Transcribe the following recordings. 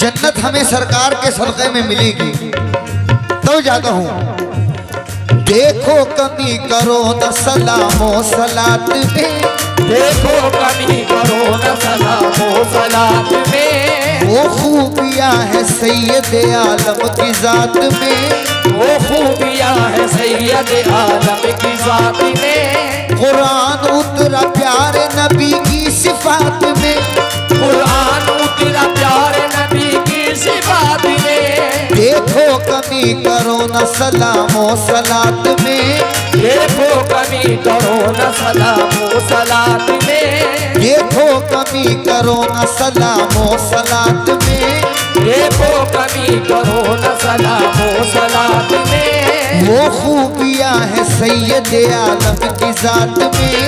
जन्नत हमें सरकार के सदक़े में मिलेगी। तो जाता हूँ, देखो कमी करो न सलामो सलात में, देखो कमी करो न सलामो सलात में, वो खूबियाँ है सैयद आलम की जात में, वो खूबियाँ है सैयद आलम की जात में। कुरान उतरा प्यारे नबी की सिफात में, कुरान उतरा प्यारे नबी की सिफात में। देखो कमी करो न सलामो सलात में, देखो कमी करो न सलामो सलात में, देखो कमी करो न सलामो सलात में, देखो कमी करो न सलामो सलात में। वो खूबियाँ है सैयद आलम की जात में,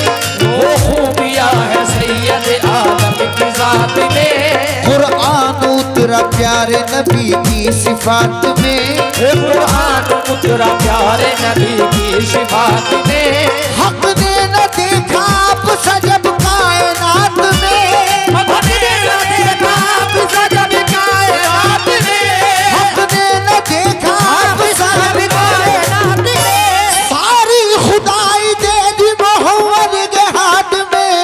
वो खूबियाँ है सैयद आलम की जात में। कुरान उतरा प्यारे नबी की सिफात में, कुरान उतरा प्यारे नबी की सिफात में। हक ने न देखा आप सजब कायनात में, हक ने न देखा आप सजब कायनात में, हक ने न देखा आप सजब कायनात में, सारी खुदाई दे दी मोहम्मद के हाथ में।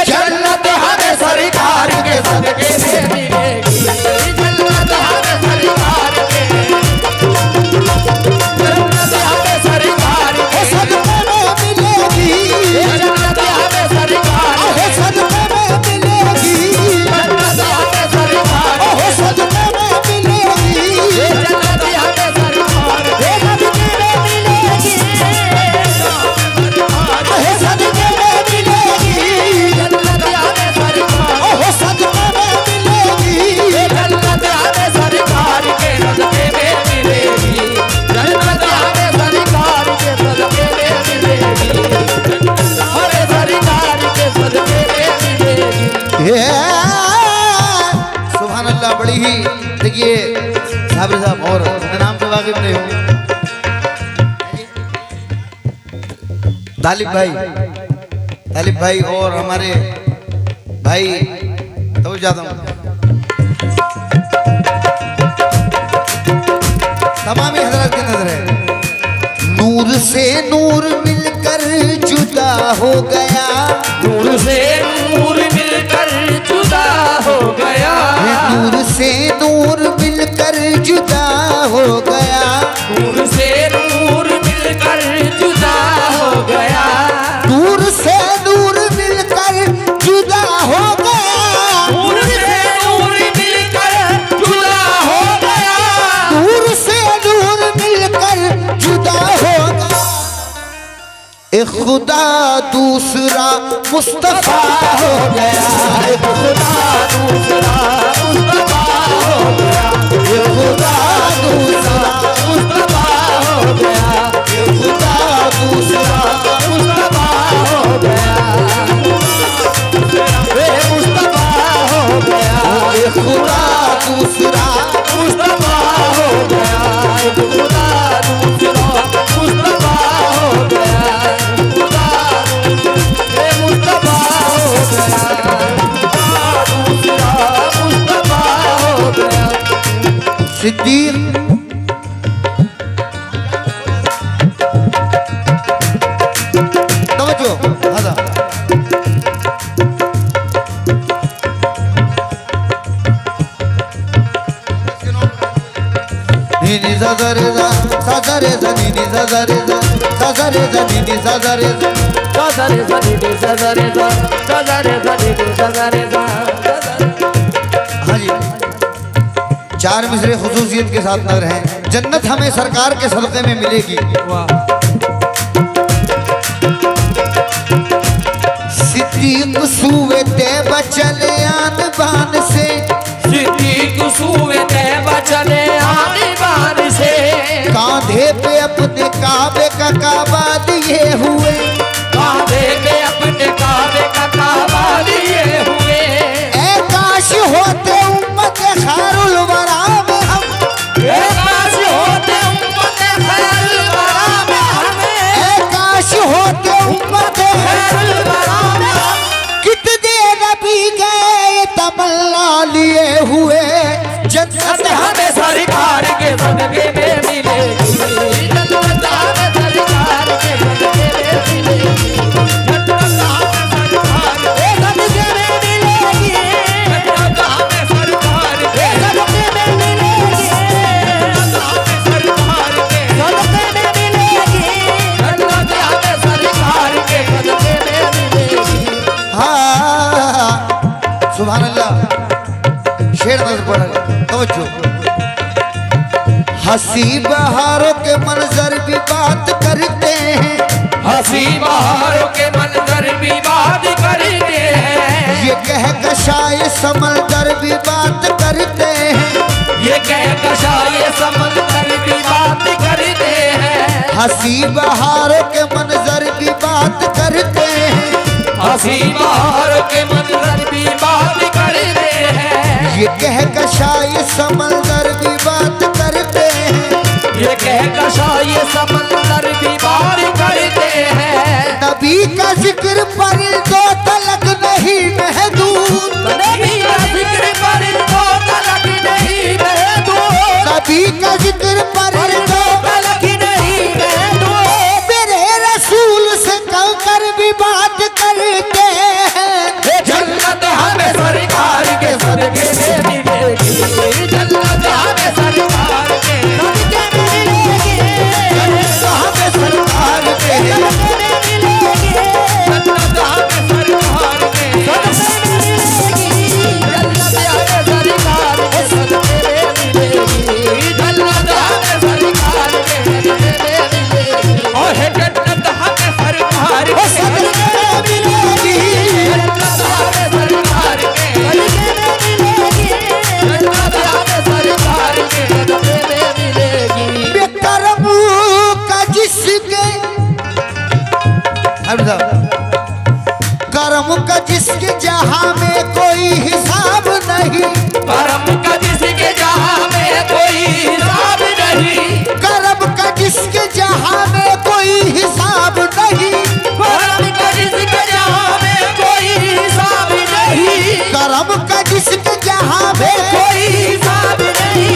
जन्नत हमें सरकार के सदके में मिलेगी, जन्नत हमें सरकार के, जन्नत हमें सरकार के सदके में मिलेगी, जन्नत हमें सरकार के, सदके में मिलेगी, जन्नत हमें सरकार के, सदके में मिलेगी, जन्नत हमें सरकार के, सदके में मिलेगी, सदके में मिलेगी, जन्नत हमें सरकार, सदके में मिलेगी, जन्नत हमें सरकार के सदके में मिलेगी, जन्नत हमें सरकार के सदके में मिलेगी, हमें सरकार के सदके में मिलेगी। सुभान अल्लाह। बड़ी ही देखिए साबिर साहब और नाम से वाकिफ नहीं हूँ, तालिब भाई और हमारे भाई, तो जाता हूँ तमाम हजरत की नजर है। नूर से नूर मिलकर जुदा हो गया, नूर से नूर मिलकर जुदा हो गया, नूर से नूर मिलकर जुदा हो गया, नूर से नूर मिलकर जुदा हो गया, नूर से नूर मिलकर जुदा हो गया, नूर से नूर मिलकर जुदा हो गया, नूर से नूर मिलकर जुदा हो गया। एक खुदा दूसरा मुस्तफा हो गया, एक खुदा दूसरा मुस्तफा हो गया, एक खुदा दूसरा मुस्तफा हो गया, एक खुदा दूसरा मुस्तफा हो गया, वे मुस्तफा हो गया, एक खुदा दूसरा मुस्तफा हो गया, एक खुदा दूसरा मुस्तफा हो गया, खुदा वे मुस्तफा हो गया, दूसरा मुस्तफा हो गया। सिद्दीक तवज्जो हादा नी सा सा रे सा सा रे सा नी सा सा रे सा सा रे सा नी सा सा रे सा। सजरे सजरे सजरे सजरे सजरे सजरे हाँ जी, चार मिसरे खुसूसियत के साथ नजर हैं। जन्नत हमें सरकार के सदक़े में मिलेगी। सिद्दीक सूए तैबा चले आन बान से, सिद्दीक सूए तैबा चले आने बान से, कांधे पे अपने काबे का काबा लिए हुए, काबे पे अपने काबे का काबा लिए हुए। ऐ काश होते उम्मत खैरुल वरा में हम, ऐ काश होते उम्मत खैरुल वरा में हम, ऐ काश होते उम्मत खैरुल वरा में हम। कितने नबी गए तमन्ना लिए हुए, जन्नत हमें सरकार के सदके में मिलेगी, जन्नत हमें सरकार के सदके में मिलेगी, जन्नत हमें सरकार के सदके में मिलेगी, जन्नत हमें सरकार के सदके में मिलेगी, जन्नत हमें सरकार के सदके में मिलेगी, जन्नत हमें सरकार के सदके में मिलेगी। हाँ सुभान अल्लाह। शेर नजर पड़ा तवज्जो। हंसी बहारों के मंजर भी बात करते हैं, हंसी बहारों के मंजर भी बात करते हैं, ये कहकशाए समंदर भी बात करते हैं, ये कहकशाए समंदर भी बात करते हैं, हंसी बहारों के मंजर भी बात करते हैं, हंसी बहारों के मंजर भी बात करते हैं, ये कहकशाए समंदर भी बात करते हैं, ये कहकशाए समंदर भी बात करते हैं। नबी का जिक्र पर दो तलक नहीं महदूद, नबी का जिक्र पर दो तलक नहीं महदूद, नबी का जिक्र पर दो तलक नहीं महदूद, मेरे रसूल से कहकर भी बात करते हैं। जन्नत हमें सरकार के सदके में मिलेगी, जन्नत हमें सरकार के सदके में मिलेगी, जन्नत हमें सरकार के जन्नत हमें सरकार के सदके में मिलेगी, जन्नत हमें सरकार के सदके में मिलेगी, जन्नत हमें सरकार के सदके में मिलेगी, और है जन्नत हमें सरकार के सदके में मिलेगी, जन्नत हमें सरकार के सदके में मिलेगी, जन्नत हमें सरकार के सदके में मिलेगी। बेकरम का जिसके करम का जिसके जहां में कोई हिसाब नहीं, करम का जिसके जहां में कोई हिसाब नहीं, करम का जिसके जहां में कोई हिसाब नहीं, करम का जिसके जहां में कोई हिसाब नहीं, करम का जिसके जहां में कोई हिसाब नहीं,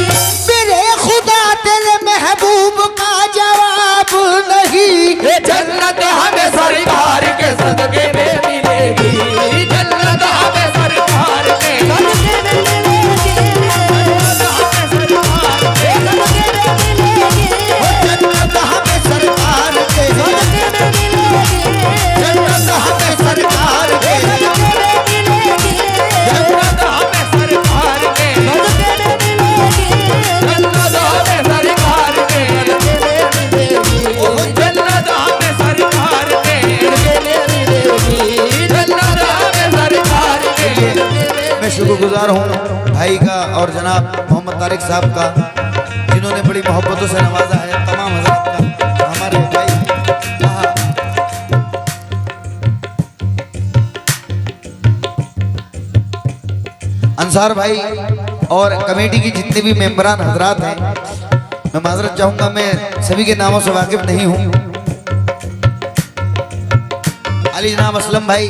मेरे खुदा तेरे महबूब का जवाब नहीं। ये जन्नत हमें सरकार के सदके में मिलेगी, जन्नत हमें सरकार के सदके में मिलेगी, जन्नत हमें सरकार के सदके में मिलेगी, जन्नत हमें सरकार के सदके में मिलेगी, जन्नत हमें सरकार के सदके में मिलेगी, जन्नत हमें सरकार के सदके में मिलेगी, जन्नत हमें सरकार के सदके में मिलेगी, जन्नत हमें सरकार के सदके में मिलेगी, जन्नत हमें सरकार के सदके में। मैं शुक्रगुजार हूँ भाई का और जनाब मोहम्मद तारिक साहब का, जिन्होंने बड़ी मोहब्बतों से नवाजा है, तमाम हज़रात का, हमारे भाई। हाँ। अंसार भाई और कमेटी की जितने भी मेंबरान हजरात हैं, मैं माजरत चाहूँगा, मैं सभी के नामों से वाकिफ नहीं हूँ। अली जनाब असलम भाई,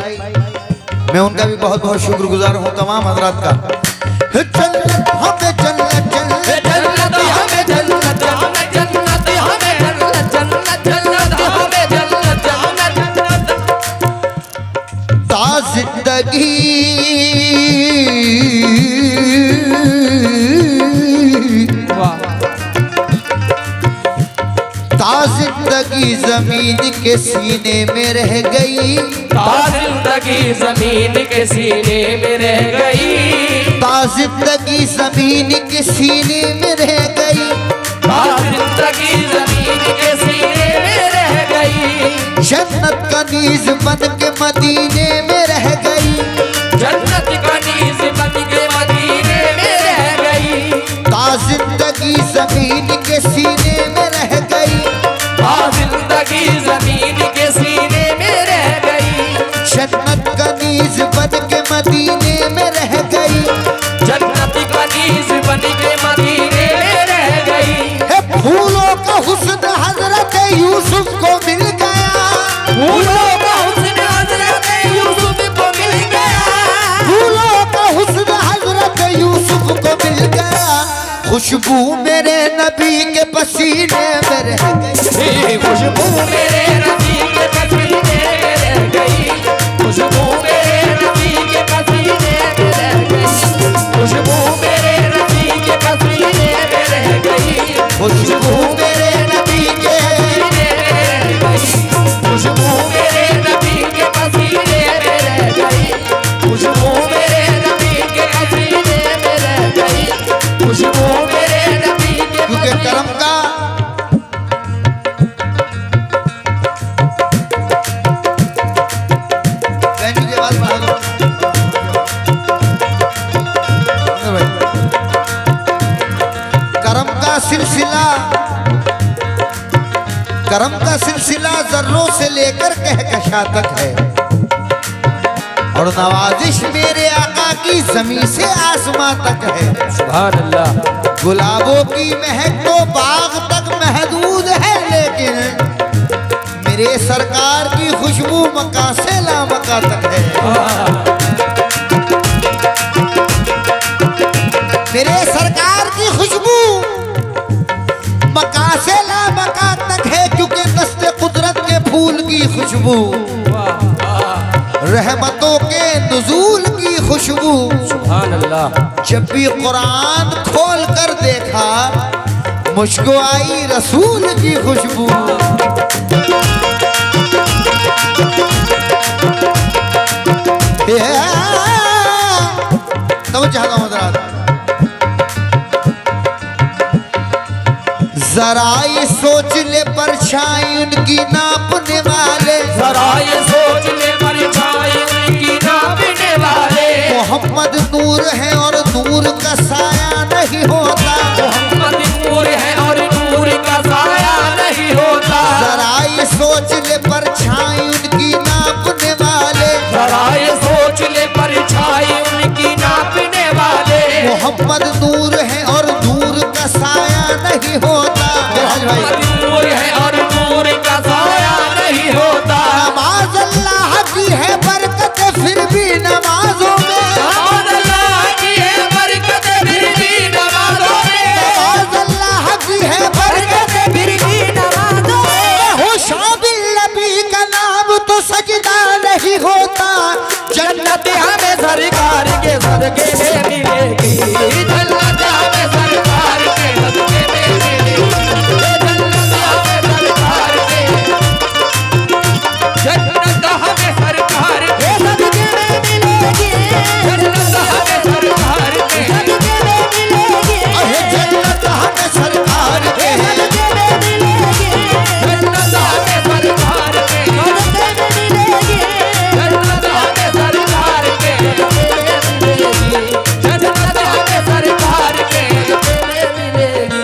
मैं उनका भी बहुत बहुत शुक्रगुजार हूँ, तमाम हजरात का। जन्नत हमें जन्नत जन्नत जन्नत हमें जन्नत हमें जन्नत हमें जन्नत जन्नत जन्नत हमें जन्नत हमें जन्नत ता जिंदगी ता जिंदगी जमीन के सीने में रह गई, ता जिंदगी जमीन के सीने में रह गई, ता जिंदगी जमीन के सीने में रह गई, ता जिंदगी जमीन के सीने में रह गई, जन्नत का नीज बन के मदीने में रह गई, जन्नत का नीज बन के मदीने में रह गई, ता जिंदगी जमीन के सीने में रह गई, ता जिंदगी जमीन के सीने में रह गई, जन्नत का नीज बन के मदीने में रह गई, जन्नत का नीज बन के मदीने में रह गई, है फूलों का हुस्न हजरत यूसुफ को मिल गया, फूलों का हुस्न हजरत यूसुफ को मिल गया, फूलों का हुस्न हजरत यूसुफ को मिल गया, खुशबू मेरे नबी के पसीने में रह गई, खुशबू मेरे नबी के पसीने में रह गई, खुशबू मेरे नबी के पसीने में रह गई, खुशबू मेरे नबी के पसीने में रह गई, खुशबू मेरे नबी के खुशबू मेरे नबी के पसीने में रह गई, खुशबू मेरे नबी के पसीने में रह गई, खुशबू मेरे नबी के क्योंकि कर्म का बहन जी बात बता दो भाई। कर्म का सिलसिला जर्रों से लेकर कहकशा तक है, और नवाजिश मेरे आका की जमीन से आसमां तक है। सुभान अल्लाह। गुलाबों की महक तो बाग तक महदूद है, लेकिन मेरे सरकार की खुशबू मक्का से लामका तक है। मेरे सरकार की खुशबू मक्का से लामका तक है, क्योंकि दस्ते कुदरत के फूल की खुशबू, रहमतों के नुज़ूल की खुशबू। सुभान अल्लाह। जब भी कुरान खोल कर देखा मुझको आई रसूल की खुशबू। तो चाहता हूँ जरा ये सोच ले परछाई उनकी नापने वाले, जरा ये सोच ले परछाई उनकी नापने वाले। मोहम्मद नूर है और नूर का साया नहीं होता, मोहम्मद नूर है और नूर का साया नहीं होता। जरा ये सोच ले परछाई उनकी नापने वाले, जरा ये सोच ले परछाई उनकी नापने वाले। मोहम्मद नूर है और नूर का साया नहीं होता। मोहम्मद नूर है और नूर का साया नहीं होता। नमाज अल्लाह की है बरकत फिर भी नमाजों में, नमाज अल्लाह की है बरकत फिर भी नमाजों में, नमाज अल्लाह की है बरकत फिर भी नमाजों में। हो शाबिल नबी का नाम तो सजदा नहीं होता, जन्नत हमें सरकार के सदके में मिलेगी, जन्नत हमें सरकार के सदके में मिलेगी, जन्नत हमें सरकार के, जन्नत हमें सरकार के सदके में मिलेगी, जन्नत हमें सरकार के सदके में मिलेगी, अरे जन्नत हमें सरकार के सदके में मिलेगी, जन्नत हमें सरकार के सदके में मिलेगी, जन्नत हमें सरकार के सदके में मिलेगी, जन्नत हमें सरकार के सदके में मिलेगी।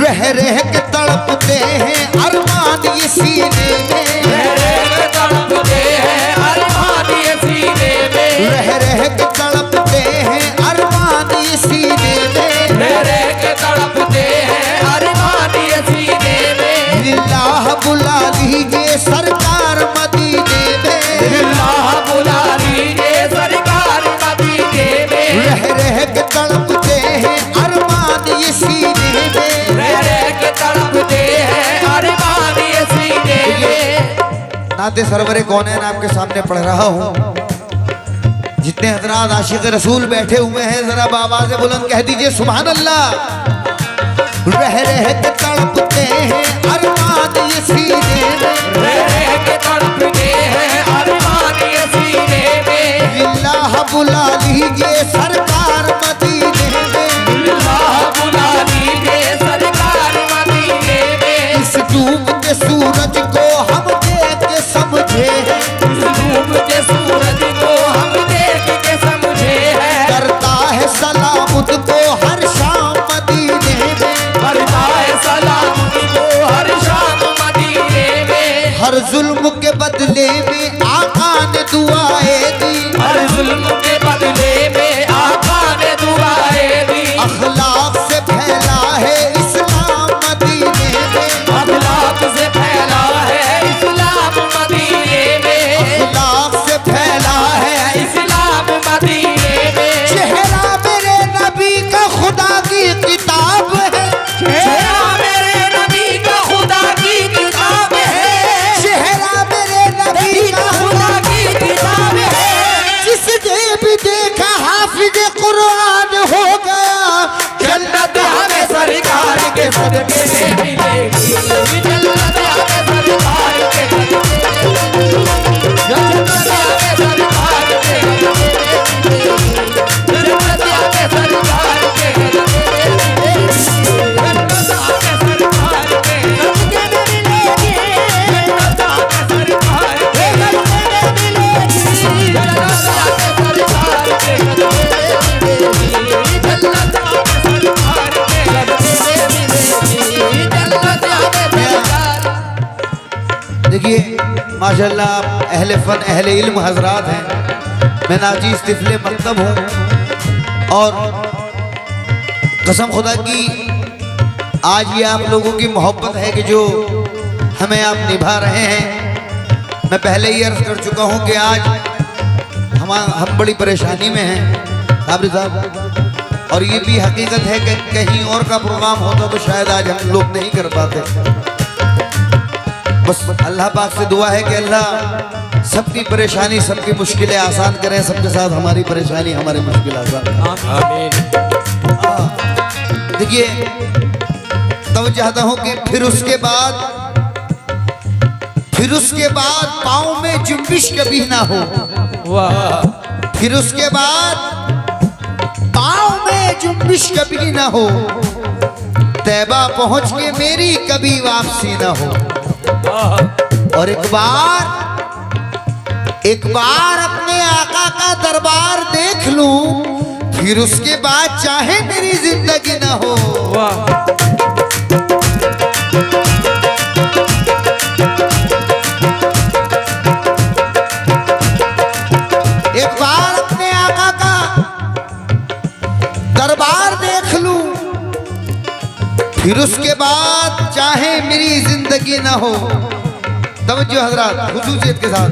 रह रह के तड़पते हैं अरमान ये सीने में, रह रह के तड़पते हैं अरमान ये सीने में, रह रह के तड़पते हैं अरमान ये सीने में। रह रह के तड़पते हैं अरमान ये सीने में। लिल्लाह बुला लीजिए सरकार मदीने में, अल्लाह बुला लीजिए सरकार मदीने में, रह रह के तड़पते हैं अरमान ये सीने में। रह रह के तड़पते हैं अरमान ये सीने में। नाते सरवरे कौनैन आपके सामने पढ़ रहा हूँ। जितने हजरात आशिक रसूल बैठे हुए हैं जरा बाबा से बुलंद कह दीजिए सुभान अल्लाह। रह रह के तड़पते हैं अरमान ये सीने में, रह रह के तड़पते हैं अरमान ये सीने में। लिल्लाह बुला लीजिए सरकार मदीने में, अल्लाह बुला लीजिए सरकार मदीने में। इस डूबते सूरज को हम देख के समझे हैं, इस डूबते सूरज को हम देख के समझे हैं। करता है सलाम उनको हर शाम मदीने में, करता है सलाम उनको हर शाम मदीने में। हर जुल्म के बदले में आका ने दुआएं दी, हर जुल्म के बदले में कुरान हो गया। जन्नत हमें सरकार के सदके में मिलेगी, जन्नत हमें सरकार के सदके में मिलेगी, जन्नत हमें सरकार के सदके में मिलेगी, जन्नत हमें सरकार के सदके में मिलेगी, जन्नत हमें सरकार के सदके में मिलेगी, जन्नत हमें सरकार के सदके में मिलेगी, जन्नत हमें सरकार के सदके में मिलेगी, जन्नत देखिए माशाल्लाह आप अहले फन अहले इल्म हजरात हैं। मैं नाजीज तिफले मकतब हूँ और कसम खुदा की आज ये आप लोगों की मोहब्बत है कि जो हमें आप निभा रहे हैं। मैं पहले ही अर्ज कर चुका हूँ कि आज हम बड़ी परेशानी में हैं साबरी साहब, और ये भी हकीकत है कि कहीं और का प्रोग्राम होता तो शायद आज हम लोग नहीं कर पाते। बस अल्लाह पाक से दुआ है कि अल्लाह सबकी परेशानी सबकी मुश्किलें आसान करें, सबके साथ हमारी परेशानी हमारी मुश्किल आसान करें। देखिए तब चाहता हूं कि फिर उसके बाद पाँव में जुम्बिश कभी ना हो। फिर उसके बाद पाँव में जुम्बिश कभी ना हो, तैबा पहुंच के मेरी कभी वापसी ना हो। और एक बार अपने आका का दरबार देख लूं, फिर उसके बाद चाहे मेरी जिंदगी ना हो। एक बार अपने आका का दरबार देख लूं, फिर उसके बाद चाहे मेरी जिंदगी ना हो। तवज्जो हजरात खुसूसियत के साथ।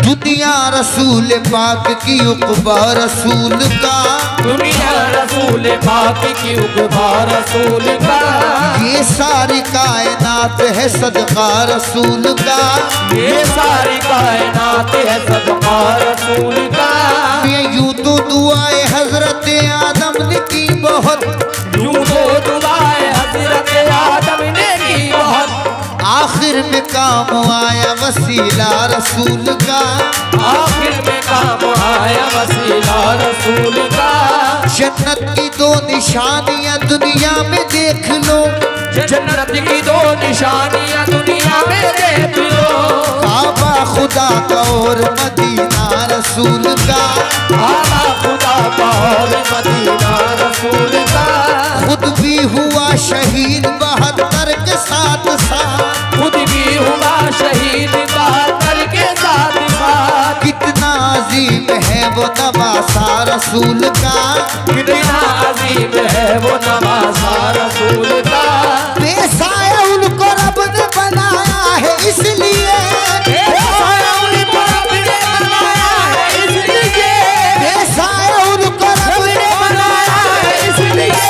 दुनिया रसूल पाक की उक़बा रसूल का, दुनिया रसूल पाक की उक़बा रसूल का, ये सारी कायनात है सदका रसूल का, ये सारी कायनात है सदका रसूल का। ये यूं तो दुआए हजरत आदम ने की बहुत, यूं तो दुआए हजरत आदम ने की बहुत, आखिर में काम आया वसीला रसूल का, आखिर में काम आया वसीला रसूल का। जन्नत की दो निशानियां दुनिया में देख लो, जन्नत की दो निशानियां दुनिया में देख लो, काबा खुदा का और मदीना रसूल का, काबा खुदा का और मदीना रसूल का। खुद भी हुआ शहीद 72 के साथ साथ, खुद भी हुआ शहीद 72 के साथ साथ। कितना अजीम है वो नवासा रसूल का, कितना अजीम है वो नवासा रसूल का। बेसाया उनको रब ने बनाया है इसलिए, बेसाया उनको रब ने बनाया है इसलिए, बेसाया उनको रब ने बनाया है इसलिए।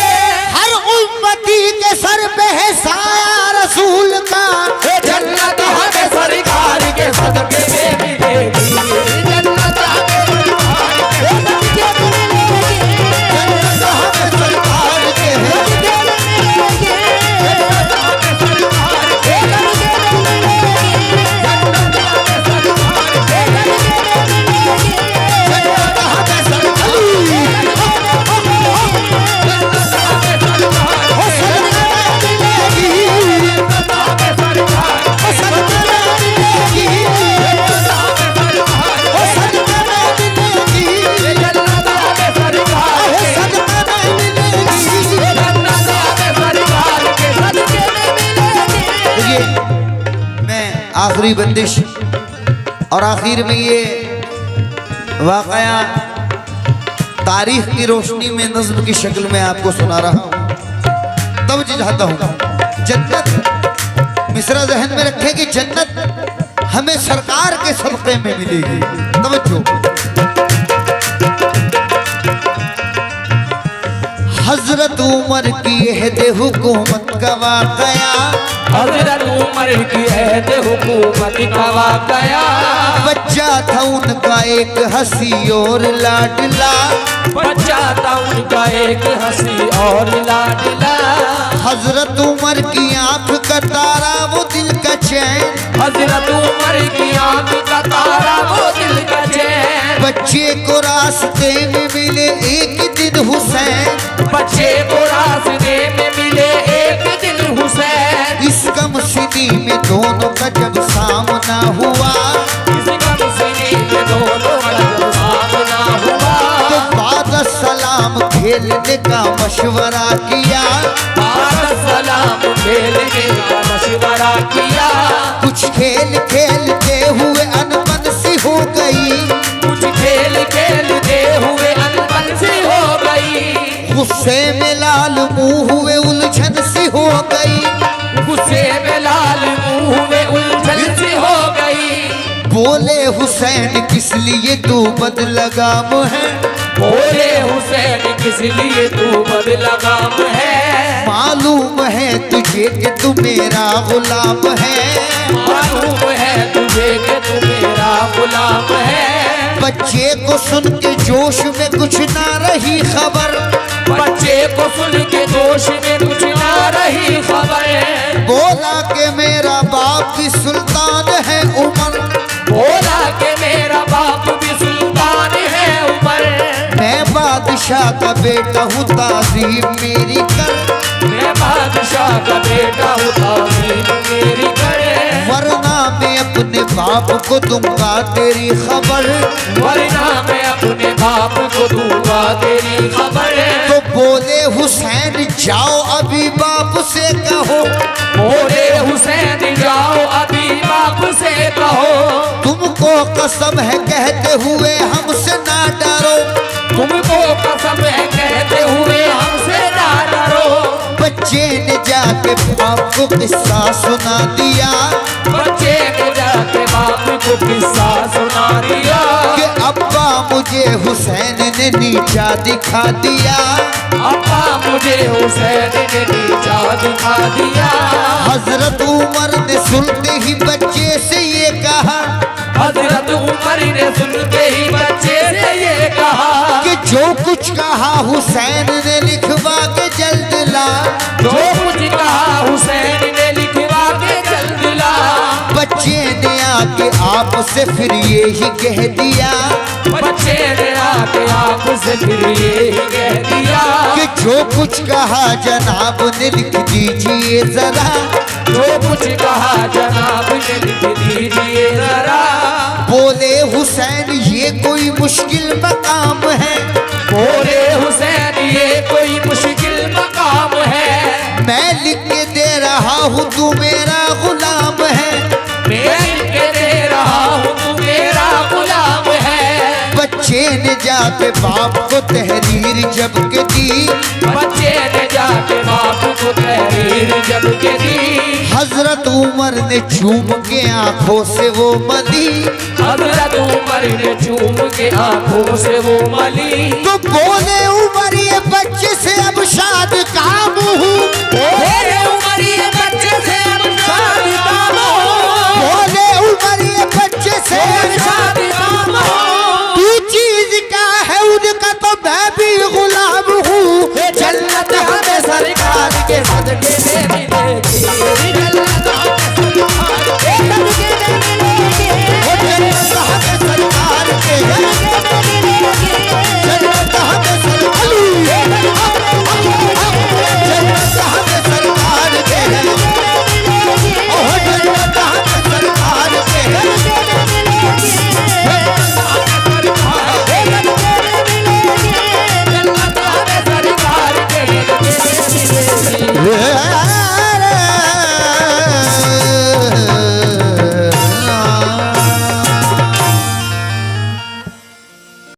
हर उम्मती के सर पे है साया रसूल का। जन्नत हमें सरकार के सदके में मिलेगी, जन्नत हमें सरकार के सदके में मिलेगी, जन्नत हमें सरकार के है, जन्नत हमें सरकार के सदके में मिलेगी, जन्नत हमें सरकार के सदके में मिलेगी, जन्नत हमें सरकार आखिरी बंदिश और आखिर में ये वाकया तारीख की रोशनी में नज़्म की शक्ल में आपको सुना रहा हूँ। तब चाहता हूँ जन्नत मिसरा जहन में रखे कि जन्नत हमें सरकार के सदक़े में मिलेगी। तवज्जो, हजरत उमर की अहद हुकूमत का वाकया, हजरत उमर की ऐद हुकूमत का वाकया। बच्चा था उनका एक हंसी और लाडला, बच्चा था उनका एक हंसी और लाडला। हजरत उमर की आंख का तारा वो दिल का चैन, हजरत उमर की आंख का तारा वो दिल का चैन। बच्चे को रास्ते में मिले एक दिन हुसैन, बच्चे को रास्ते में मिले एक दिन हुसैन। इस कम सिनी में दोनों का जब सामना हुआ, इस कम सिनी में दोनों का जब सामना हुआ, तो बाद सलाम खेलने का मशवरा किया, बाद सलाम खेलने का मशवरा किया। कुछ खेल खेलते हुए अनबन सी हो गई, कुछ खेल खेलते हुए अनबन सी हो गई। गुस्से में लाल मुंह हुए उलझन सी हो गई, गुस्से में लाल मुंह में उलझन सी हो गई। बोले हुसैन किस लिए तू बदलगाम है, बोले हुसैन किस लिए तू बदलगाम है। मालूम है तुझे कि तू मेरा गुलाम है, मालूम है तुझे कि तू मेरा गुलाम है। बच्चे को सुन के जोश में कुछ ना रही खबर, बच्चे को सुन के जोश में कुछ ना रही खबर। बोला कि मेरा बाप भी सुल्तान है उमर, बोला कि मेरा बाप भी सुल्तान है उमर। मैं बादशाह का बेटा हूँ ताज़ीम मेरी कर, मैं बादशाह का बेटा हूँ ताज़ीम मेरी करे। वरना मैं अपने बाप को दूंगा तेरी खबर, वरना मैं अपने बाप को दूंगा तेरी खबर। तो बोले हुसैन जाओ अभी बाप से कहो, बोले हुसैन जाओ अभी बाप से कहो। तुमको कसम है कहते हुए हमसे ना डरो, तुमको कसम है कहते हुए हमसे ना डरो। बच्चे ने जाके बाप को किस्सा सुना दिया, बच्चे ने जाके बाप को किस्सा सुना दिया कि अब्बा मुझे हुसैन ने नीचा दिखा दिया, अब्बा मुझे हुसैन ने नीचा दिखा दिया। हजरत उमर ने सुनते ही बच्चे से ये कहा, हजरत उमर ने सुनते ही बच्चे से ये कहा कि जो कुछ कहा हुसैन ने लिखवा के जल्द ला, जो कुछ कहा हुसैन ने लिखवा के जल्द ला। बच्चे ने आके आपसे फिर ये ही कह दिया, बच्चे ने आके आपसे फिर ये ही कह दिया कि जो कुछ कहा जनाब ने लिख दीजिए जरा, जो कुछ कहा जनाब ने लिख दीजिए जरा। बोले हुसैन ये कोई मुश्किल मकाम है, बोले हुसैन ये कोई मुश्किल मकाम है। मैं लिख के दे रहा हूँ तू मेरा गुलाम है, मैं लिख के दे रहा हूँ तू मेरा गुलाम है। बच्चे ने जाके बाप को तहरीर जब के दी, बच्चे ने जाके बाप को तहरीर जब के दी। हजरत उमर ने चूम के आंखों से वो मली, हजरत उमर ने चूम के आंखों से वो मली। तो बोले उमर ये बच्चे से अब शाद काम हूँ, बोले उमर ये